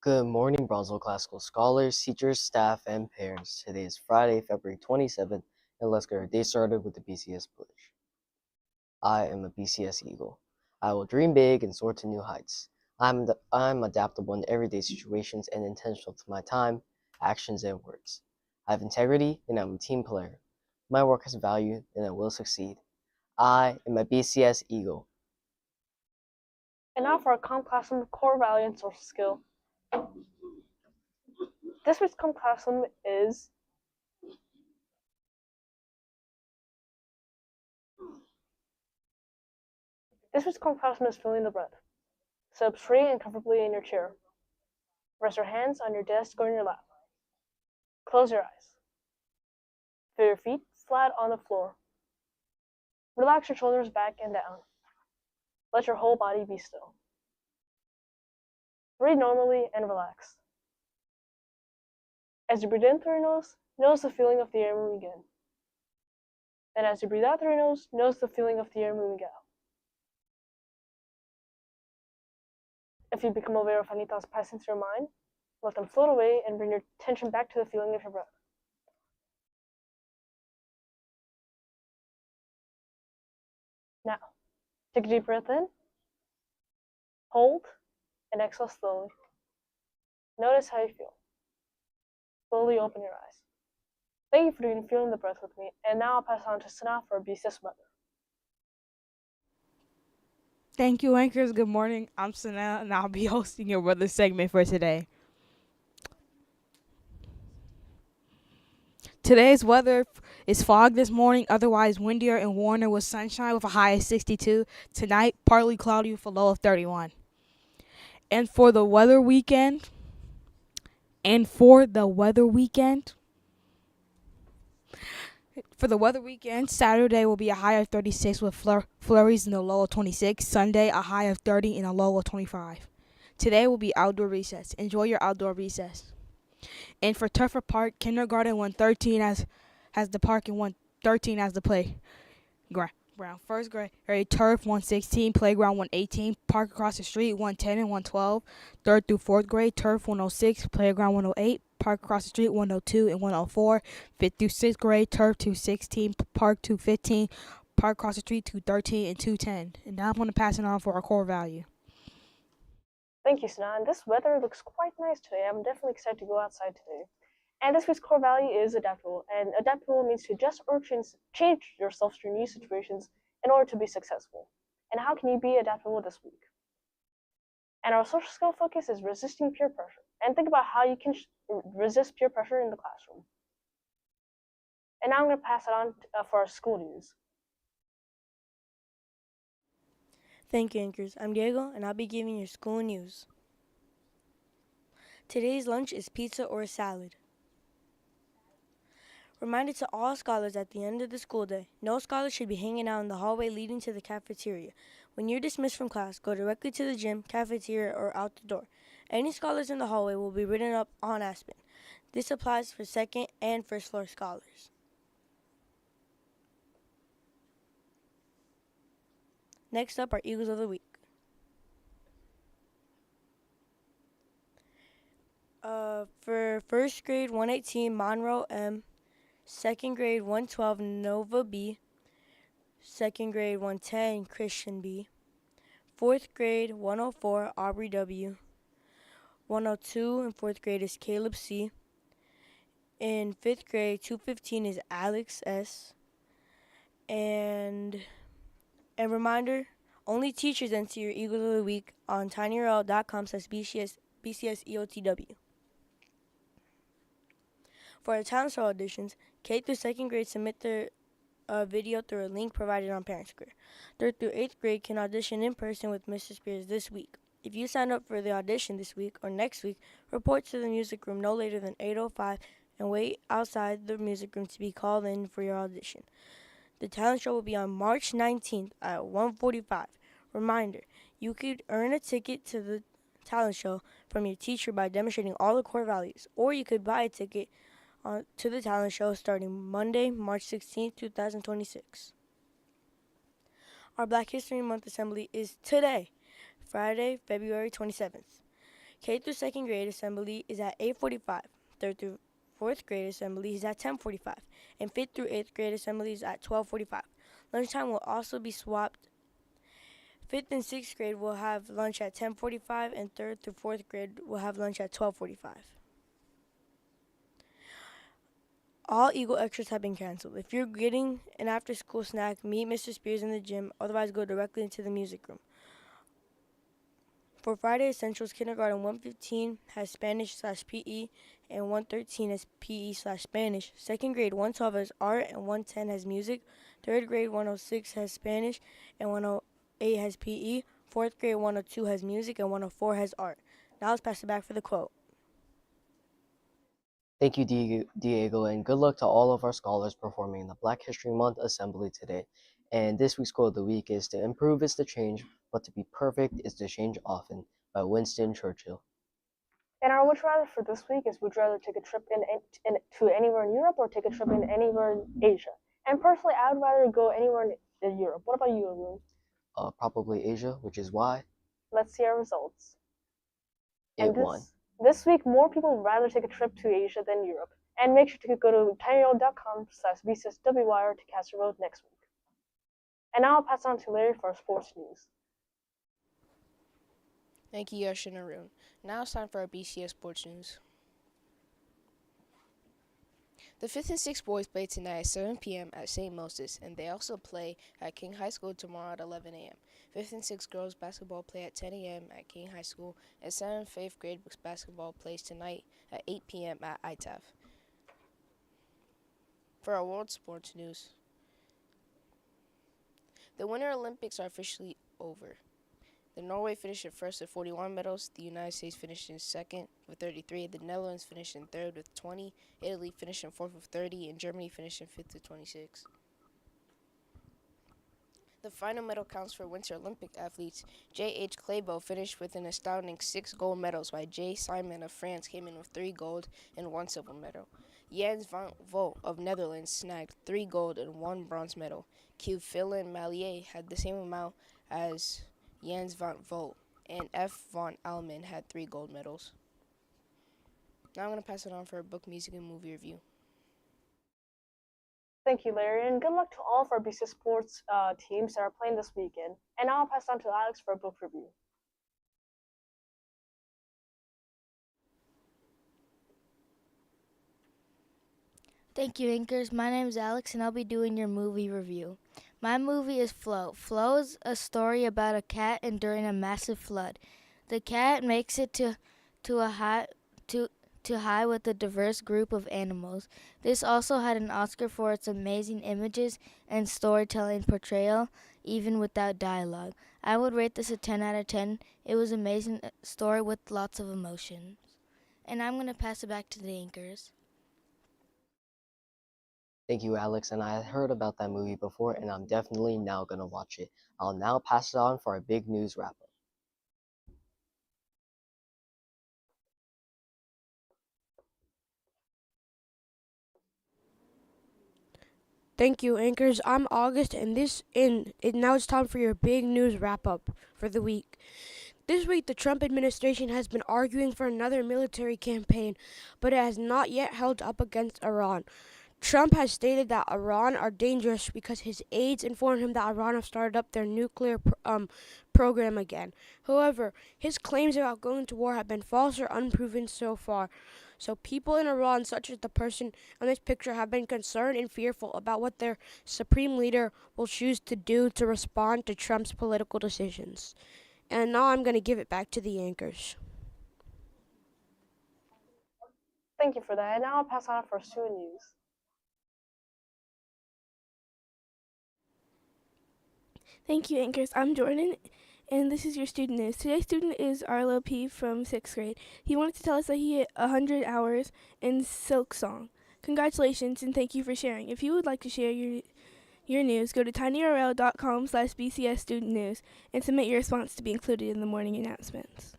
Good morning, Brownsville Classical scholars, teachers, staff, and parents. Today is Friday, February 27th, and let's get our day started with the BCS Pledge. I am a BCS Eagle. I will dream big and soar to new heights. I'm adaptable in everyday situations and intentional to my time, actions, and words. I have integrity, and I'm a team player. My work has value, and I will succeed. I am a BCS Eagle. And now for our comp classroom core value and social skill. This week's comp classroom is filling the breath. Sit up straight and comfortably in your chair. Rest your hands on your desk or in your lap. Close your eyes. Feel your feet flat on the floor. Relax your shoulders back and down. Let your whole body be still. Breathe normally and relax. As you breathe in through your nose, notice the feeling of the air moving in. And as you breathe out through your nose, notice the feeling of the air moving out. If you become aware of any thoughts passing through your mind, let them float away and bring your attention back to the feeling of your breath. Now, take a deep breath in, hold, and exhale slowly. Notice how you feel. Slowly open your eyes. Thank you for feeling the breath with me, and now I'll pass on to Sana for BCS weather. Thank you, anchors. Good morning. I'm Sana, and I'll be hosting your weather segment for today. Today's weather is fog this morning, otherwise windier and warmer with sunshine with a high of 62. Tonight, partly cloudy with a low of 31. And for the weather weekend, Saturday will be a high of 36 with flurries and a low of 26. Sunday, a high of 30 and a low of 25. Today will be outdoor recess. Enjoy your outdoor recess. And for Turfer Park, kindergarten won 13 as the park and won 13 as the playground. First grade turf won 16, playground won 18, park across the street won 10 and won 12. Third through fourth grade, turf 106, playground 108, park across the street 102 and 104. Fifth through sixth grade, turf 216, park 215, park across the street 213 and 210. And now I'm going to pass it on for our core value. Thank you, Sana. And this weather looks quite nice today. I'm definitely excited to go outside today. And this week's core value is adaptable. And adaptable means to adjust or change yourself to new situations in order to be successful. And how can you be adaptable this week? And our social skill focus is resisting peer pressure. And think about how you can resist peer pressure in the classroom. And now I'm going to pass it on for our school news. Thank you, anchors. I'm Diego, and I'll be giving your school news. Today's lunch is pizza or a salad. Reminder to all scholars at the end of the school day, no scholar should be hanging out in the hallway leading to the cafeteria. When you're dismissed from class, go directly to the gym, cafeteria, or out the door. Any scholars in the hallway will be written up on Aspen. This applies for second and first floor scholars. Next up are Eagles of the Week. For first grade 118, Monroe M. Second grade 112, Nova B. Second grade 110, Christian B. Fourth grade 104, Aubrey W. 102 in fourth grade is Caleb C. In fifth grade 215 is Alex S. And a reminder, only teachers enter your Eagles of the Week on tinyurl.com/BCSEOTW. For our talent show auditions, K through second grade submit their video through a link provided on Parent Square. Third through eighth grade can audition in person with Mr. Spears this week. If you sign up for the audition this week or next week, report to the music room no later than 8:05 and wait outside the music room to be called in for your audition. The talent show will be on March 19th at 1:45. Reminder, you could earn a ticket to the talent show from your teacher by demonstrating all the core values, or you could buy a ticket to the talent show starting Monday, March 16th, 2026. Our Black History Month assembly is today, Friday, February 27th. K through second grade assembly is at 8:45. Third through fourth grade assembly is at 10:45, and fifth through eighth grade assembly is at 12:45. Lunchtime will also be swapped. Fifth and sixth grade will have lunch at 10:45, and third through fourth grade will have lunch at 12:45. All Eagle extras have been canceled. If you're getting an after-school snack, meet Mr. Spears in the gym. Otherwise, go directly into the music room. For Friday Essentials, Kindergarten 115 has Spanish/PE, and 113 has PE/Spanish. Second grade 112 has art, and 110 has music. Third grade 106 has Spanish, and 108 has PE. Fourth grade 102 has music, and 104 has art. Now let's pass it back for the quote. Thank you, Diego, and good luck to all of our scholars performing in the Black History Month Assembly today. And this week's quote of the week is, "To improve is to change, but to be perfect is to change often," by Winston Churchill. And our would you rather for this week is, would you rather take a trip to anywhere in Europe or take a trip in anywhere in Asia? And personally, I would rather go anywhere in Europe. What about you, Arun? Probably Asia, which is why Let's see our results. it won. This week, more people would rather take a trip to Asia than Europe. And make sure to go to tinyurl.com/bcswire to cast your vote next week. And now I'll pass on to Larry for our sports news. Thank you, Yash and Arun. Now it's time for our BCS sports news. The 5th and 6th boys play tonight at 7 p.m. at St. Moses, and they also play at King High School tomorrow at 11 a.m. 5th and 6th girls basketball play at 10 a.m. at King High School, and 7th and 8th grade basketball plays tonight at 8 p.m. at ITAF. For our world sports news, the Winter Olympics are officially over. The Norway finished in first with 41 medals, the United States finished in second with 33, the Netherlands finished in third with 20, Italy finished in fourth with 30, and Germany finished in fifth with 26. The final medal counts for Winter Olympic athletes. J.H. Clabo finished with an astounding 6 gold medals, while J. Simon of France came in with 3 gold and 1 silver medal. Jens van Vogt of Netherlands snagged 3 gold and 1 bronze medal. Philin Mallier had the same amount as Jens van Vogt, and F. von Allmen had 3 gold medals. Now I'm going to pass it on for a book, music, and movie review. Thank you, Larry, and good luck to all of our BC Sports teams that are playing this weekend. And now I'll pass on to Alex for a book review. Thank you, Anchors. My name is Alex, and I'll be doing your movie review. My movie is Flow. Flow is a story about a cat enduring a massive flood. The cat makes it to high with a diverse group of animals. This also had an Oscar for its amazing images and storytelling portrayal, even without dialogue. I would rate this a 10 out of 10. It was an amazing story with lots of emotions. And I'm going to pass it back to the Anchors. Thank you, Alex, and I had heard about that movie before, and I'm definitely now going to watch it. I'll now pass it on for our big news wrap-up. Thank you, Anchors. I'm August, and now it's time for your big news wrap-up for the week. This week, the Trump administration has been arguing for another military campaign, but it has not yet held up against Iran. Trump has stated that Iran are dangerous because his aides informed him that Iran have started up their nuclear program again. However, his claims about going to war have been false or unproven so far. So people in Iran, such as the person on this picture, have been concerned and fearful about what their supreme leader will choose to do to respond to Trump's political decisions. And now I'm going to give it back to the Anchors. Thank you for that. And now I'll pass on for student news. Thank you, Anchors. I'm Jordan, and this is your student news. Today's student is Arlo P. from 6th grade. He wanted to tell us that he hit 100 hours in Silk Song. Congratulations, and thank you for sharing. If you would like to share your news, go to tinyurl.com/bcsstudentnews and submit your response to be included in the morning announcements.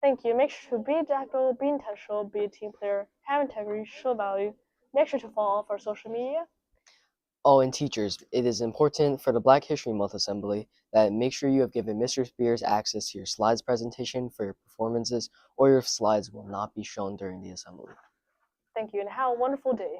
Thank you. Make sure to be adaptable, be intentional, be a team player, have integrity, show value. Make sure to follow all of our social media. Oh, and teachers, it is important for the Black History Month Assembly that make sure you have given Mr. Spears access to your slides presentation for your performances, or your slides will not be shown during the assembly. Thank you, and have a wonderful day.